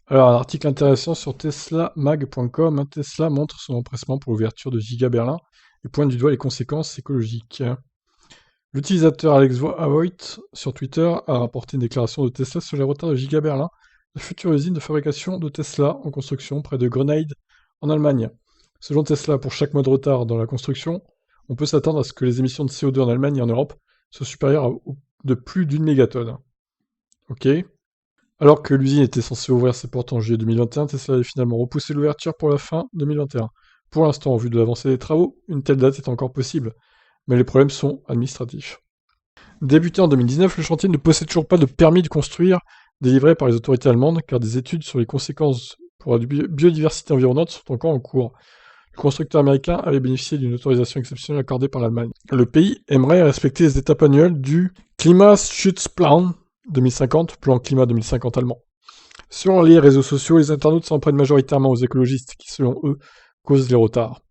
Alors, un article intéressant sur teslamag.com, hein. Tesla montre son empressement pour l'ouverture de Giga Berlin et pointe du doigt les conséquences écologiques. L'utilisateur Alex Voigt sur Twitter a rapporté une déclaration de Tesla sur les retards de Giga Berlin, la future usine de fabrication de Tesla en construction près de Grünheide en Allemagne. Selon Tesla, pour chaque mois de retard dans la construction, on peut s'attendre à ce que les émissions de CO2 en Allemagne et en Europe soient supérieures de plus d'une mégatonne. Ok. Alors que l'usine était censée ouvrir ses portes en juillet 2021, Tesla avait finalement repoussé l'ouverture pour la fin 2021. Pour l'instant, en vue de l'avancée des travaux, une telle date est encore possible, mais les problèmes sont administratifs. Débuté en 2019, le chantier ne possède toujours pas de permis de construire délivré par les autorités allemandes, car des études sur les conséquences pour la biodiversité environnante sont encore en cours. Le constructeur américain avait bénéficié d'une autorisation exceptionnelle accordée par l'Allemagne. Le pays aimerait respecter les étapes annuelles du Klimaschutzplan 2050, plan climat 2050 allemand. Sur les réseaux sociaux, les internautes s'en prennent majoritairement aux écologistes qui, selon eux, causent les retards.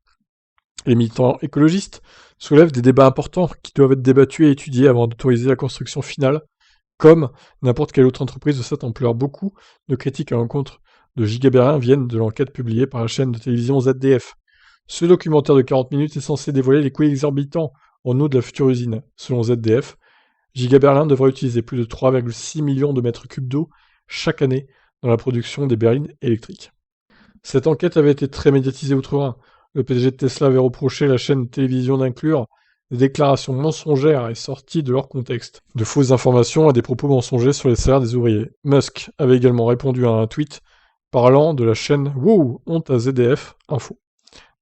Les militants écologistes soulèvent des débats importants qui doivent être débattus et étudiés avant d'autoriser la construction finale, comme n'importe quelle autre entreprise de cette ampleur. Beaucoup de critiques à l'encontre de Giga Berlin viennent de l'enquête publiée par la chaîne de télévision ZDF. Ce documentaire de 40 minutes est censé dévoiler les coûts exorbitants en eau de la future usine. Selon ZDF, Giga Berlin devrait utiliser plus de 3,6 millions de mètres cubes d'eau chaque année dans la production des berlines électriques. Cette enquête avait été très médiatisée outre-Rhin. Le PDG de Tesla avait reproché à la chaîne de télévision d'inclure des déclarations mensongères et sorties de leur contexte, de fausses informations et des propos mensongers sur les salaires des ouvriers. Musk avait également répondu à un tweet parlant de la chaîne Wow, honte à ZDF Info.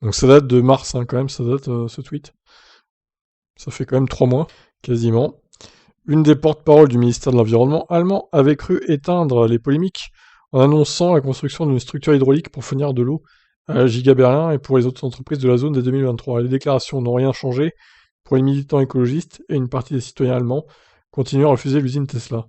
Donc ça date de mars, hein, quand même, ça date ce tweet. Ça fait quand même 3 mois, quasiment. Une des porte-paroles du ministère de l'Environnement allemand avait cru éteindre les polémiques en annonçant la construction d'une structure hydraulique pour fournir de l'eau à Giga Berlin et pour les autres entreprises de la zone dès 2023. Et les déclarations n'ont rien changé pour les militants écologistes et une partie des citoyens allemands continuent à refuser l'usine Tesla.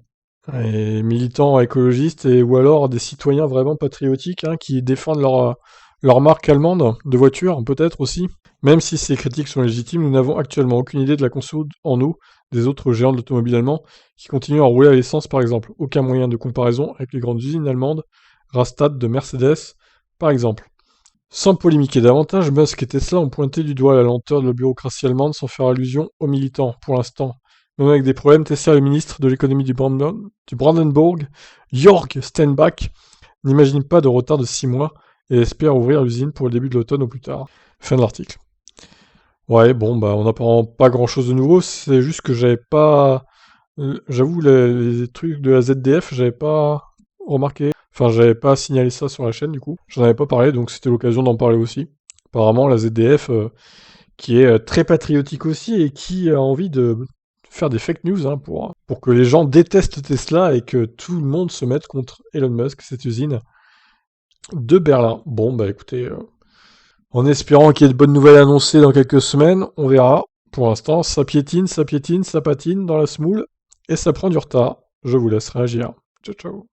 Et militants écologistes ou alors des citoyens vraiment patriotiques qui défendent leur marque allemande de voiture, peut-être aussi. Même si ces critiques sont légitimes, nous n'avons actuellement aucune idée de la conso en eau des autres géants de l'automobile allemand qui continuent à rouler à l'essence par exemple. Aucun moyen de comparaison avec les grandes usines allemandes, Rastad de Mercedes par exemple. Sans polémiquer davantage, Musk et Tesla ont pointé du doigt la lenteur de la bureaucratie allemande sans faire allusion aux militants pour l'instant. Même avec des problèmes, Tesla et le ministre de l'économie du Brandenburg, Jörg Steinbach, n'imagine pas de retard de 6 mois et espère ouvrir l'usine pour le début de l'automne au plus tard. Fin de l'article. Ouais, bon, bah, on n'apprend pas grand-chose de nouveau, c'est juste que j'avais pas... J'avoue, les trucs de la ZDF, j'avais pas remarqué. Enfin, j'avais pas signalé ça sur la chaîne, du coup. J'en avais pas parlé, donc c'était l'occasion d'en parler aussi. Apparemment, la ZDF, qui est très patriotique aussi, et qui a envie de faire des fake news, pour que les gens détestent Tesla, et que tout le monde se mette contre Elon Musk, cette usine de Berlin. Bon, bah écoutez... En espérant qu'il y ait de bonnes nouvelles annoncées dans quelques semaines, on verra. Pour l'instant, ça piétine, ça patine dans la semoule, et ça prend du retard. Je vous laisse réagir. Ciao, ciao.